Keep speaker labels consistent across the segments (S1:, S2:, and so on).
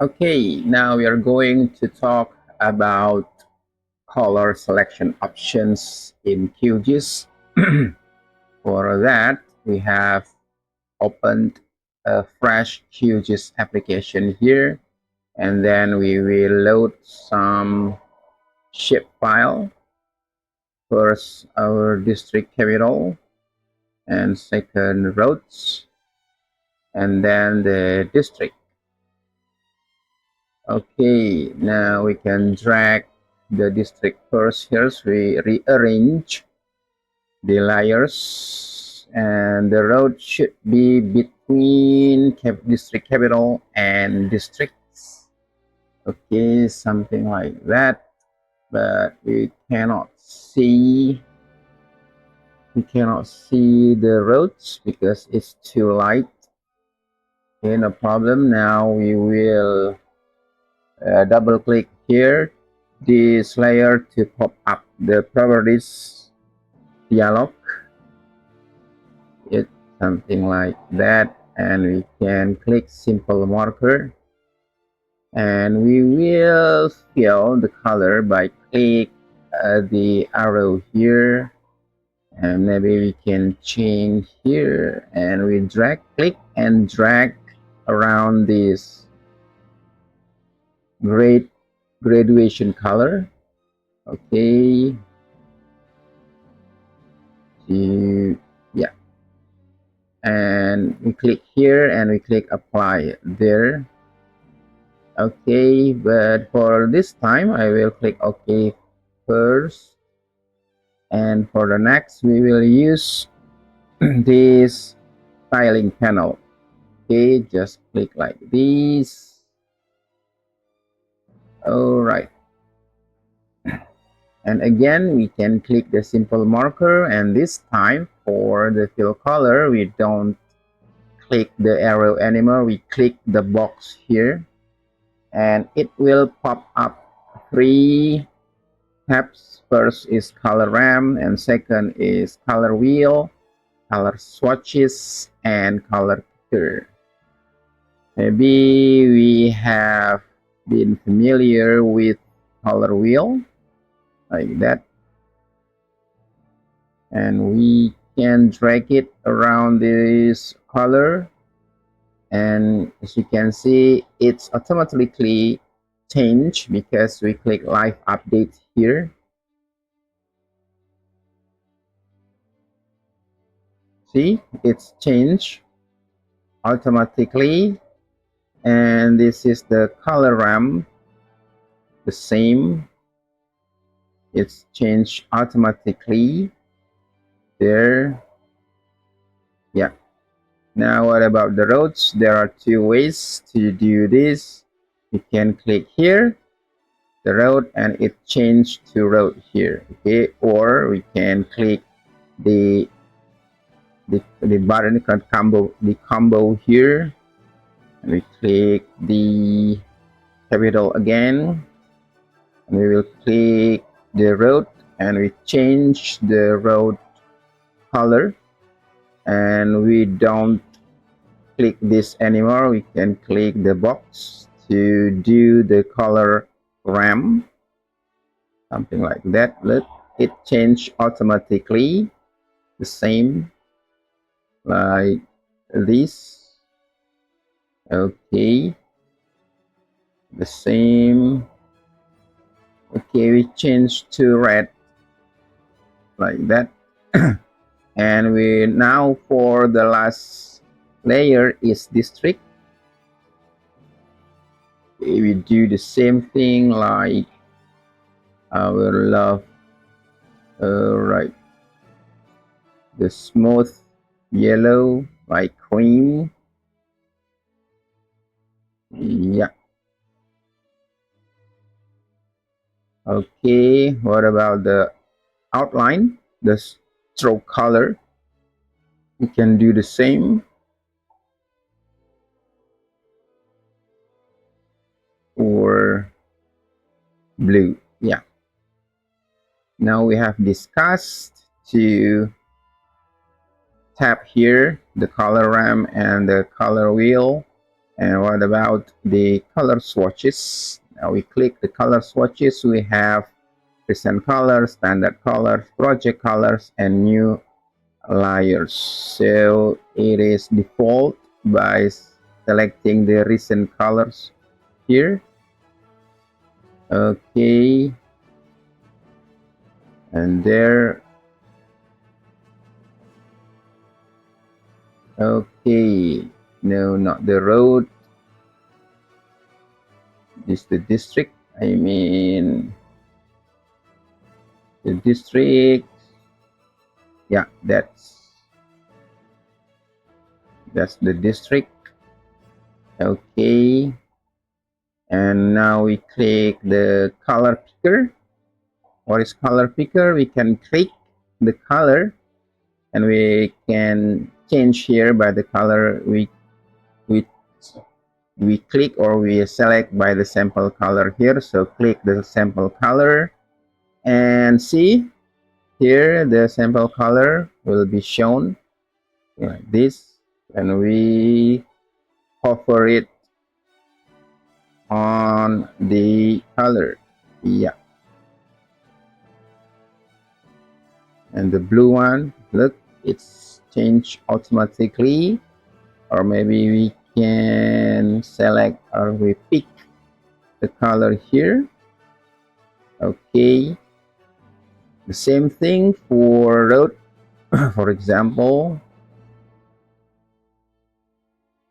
S1: Okay, now we are going to talk about color selection options in QGIS. For that, we have opened a fresh QGIS application here, and then we will load some shape file. First, our district capital, and second, roads, and then the district. Okay, now we can drag the district first. Here we rearrange the layers, and the road should be between district capital and districts. Okay, something like that, but we cannot see the roads because it's too light. Okay, no problem. Now we will double click here this layer to pop up the properties dialog. It's something like that, and we can click simple marker, and we will fill the color by click the arrow here, and maybe we can change here, and we click and drag around this graduation color. Okay, yeah, and we click here and we click apply there. Okay, but for this time I will click OK first, and for the next we will use this styling panel. Okay, just click like this. All right, and again we can click the simple marker, and this time for the fill color we don't click the arrow anymore, we click the box here, and it will pop up three tabs. First is color RAM, and second is color wheel, color swatches, and color picker. Maybe we have been familiar with color wheel like that, and we can drag it around this color, and as you can see it's automatically changed because we click live update here. See, it's changed automatically, and this is the color RAM, the same, it's changed automatically there. Yeah, now what about the roads? There are two ways to do this. You can click here the road and it changed to road here. Okay, or we can click the button combo here, and we click the capital again, and we will click the road, and we change the road color, and we don't click this anymore. We can click the box to do the color RAM, something like that. Let it change automatically, the same like this. Okay, the same. Okay, we change to red like that. And we now for the last layer is district. Okay, we do the same thing like our love. Right, the smooth yellow like cream. Yeah. Okay, what about the outline, the stroke color? We can do the same, or blue. Yeah, now we have discussed to tap here the color RAM and the color wheel, And what about the color swatches? Now we click the color swatches. We have recent colors, standard colors, project colors, and new layers. So it is default by selecting the recent colors here. Okay, and there. Okay, no, not the road. This the district. I mean the district. Yeah, that's the district. Okay, and now we click the color picker. What is color picker? We can click the color and we can change here by the color we we click or we select by the sample color here. So click the sample color and see here the sample color will be shown like this, and we hover it on the color. Yeah, and the blue one, look, it's changed automatically. Or maybe we can select or we pick the color here. Okay, the same thing for road. For example,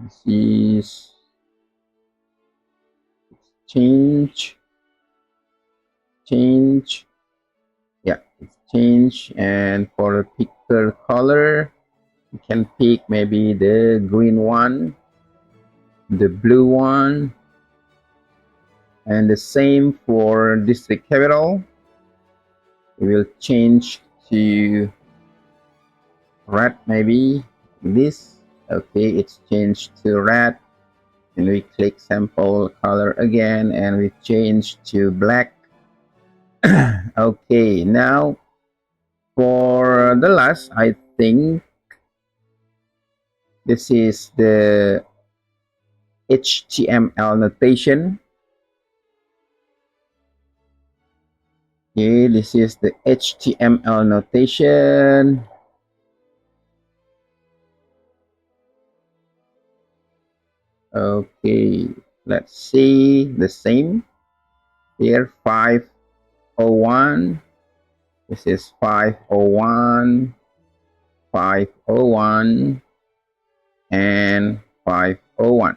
S1: this is change, change. Yeah, it's change. And for the picker color, you can pick maybe the green one, the blue one, and the same for district capital. We will change to red, maybe this. Okay, it's changed to red, and we click sample color again and we change to black. Okay, now for the last, I think this is the HTML notation. Okay, this is the HTML notation. Okay, let's see the same here. 501. This is 501, 501, and 501.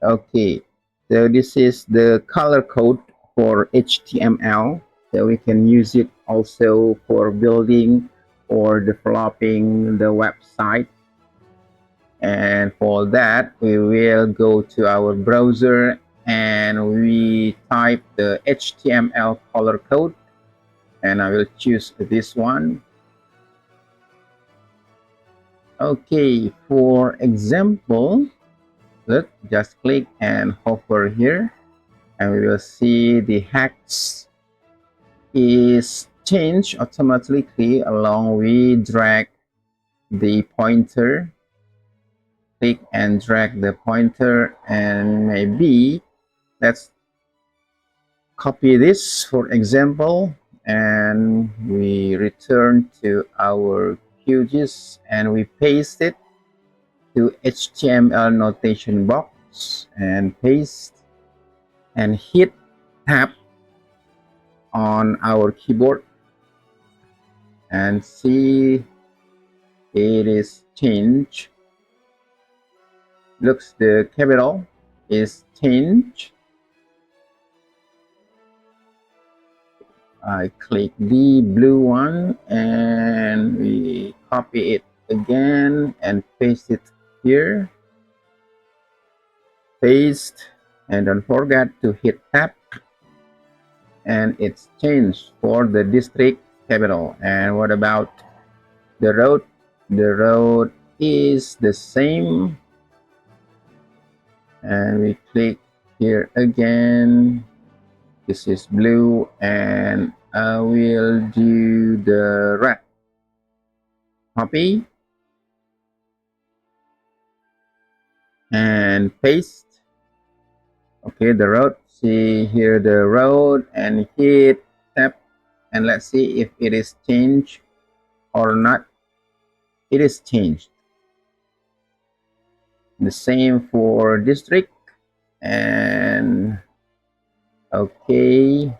S1: Okay, so this is the color code for HTML. So we can use it also for building or developing the website. And for that, we will go to our browser and we type the HTML color code. And I will choose this one. Okay, for example, look, just click and hover here, and we will see the hex is changed automatically along we drag the pointer. Click and drag the pointer, and maybe let's copy this for example, and we return to our QGIS and we paste it to HTML notation box and paste and hit tab on our keyboard and see it is changed. Looks the capital is changed. I click the blue one and we copy it again and paste it here. Paste, and don't forget to hit tab, and it's changed for the district capital. And what about the road? The road is the same, and we click here again. This is blue, and I will do the red. Copy and paste. Okay, the road. See here the road and hit tab, and let's see if it is changed or not. It is changed. The same for district. And okay,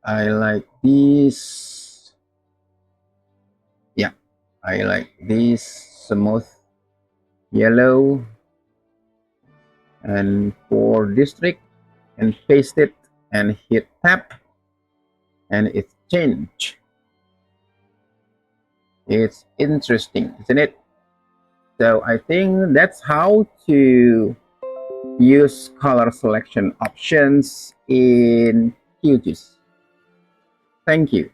S1: I like this. Yeah, I like this smooth yellow. And for district, and paste it and hit tab, and it's changed. It's interesting, isn't it? So I think that's how to use color selection options in QGIS. Thank you.